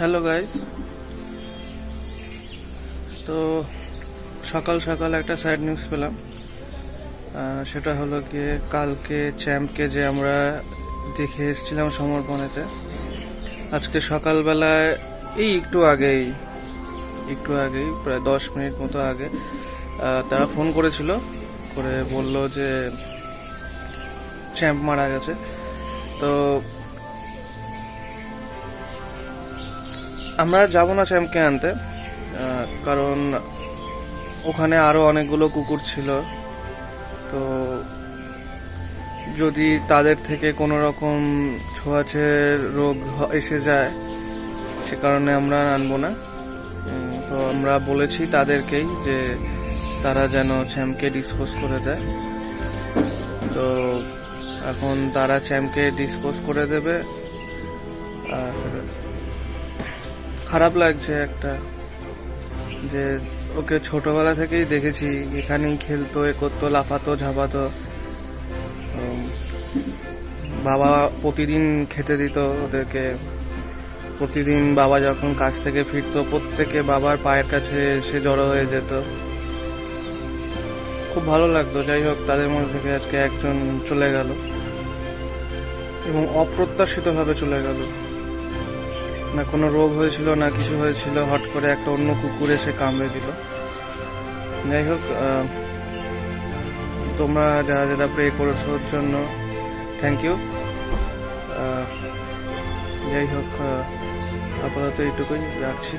Hello guys, তো সকাল সকাল একটা স্যাড নিউজ পেলাম। সেটা হলো গিয়ে কালকে চ্যাম্পকে যে আমরা দেখে এসেছিলাম সমর্পণেতে, আজকে সকালবেলায় এই একটু আগেই প্রায় 10 মিনিট মতো আগে তারা ফোন করেছিল, করে বলল যে চ্যাম্প মারা গেছে। তো আমরা যাব না চ্যাম্পকে আনতে, কারণ ওখানে আরো অনেকগুলো কুকুর ছিল। তো যদি তাদের থেকে কোনো রকম ছোঁয়াচে রোগ এসে যায়, সে কারণে আমরা আনবো না। তো আমরা বলেছি তাদেরকেই যে তারা যেন চ্যাম্পকে ডিসপোজ করে দেয়। তো এখন তারা চ্যাম্পকে ডিসপোজ করে দেবে। আর খারাপ লাগছে একটা, যে ওকে ছোটবেলা থেকেই দেখেছি, এখানেই খেলতো, এ করতো, লাফাতো, ঝাপাতো। বাবা প্রতিদিন খেতে দিত ওদেরকে। প্রতিদিন বাবা যখন কাজ থেকে ফিরতো, প্রত্যেকে বাবার পায়ের কাছে এসে জড়ো হয়ে যেত। খুব ভালো লাগতো। যাই হোক, তাদের মধ্যে থেকে আজকে একজন চলে গেল, এবং অপ্রত্যাশিত ভাবে চলে গেল। না কোনো রোগ হয়েছিল, না কিছু হয়েছিল, হট করে একটা অন্য কুকুর এসে কামড়ে দিল। যাই হোক, তোমরা যারা যারা প্রে করেছো ওর জন্য থ্যাংক ইউ। যাই হোক, আপাতত এইটুকুই রাখছি।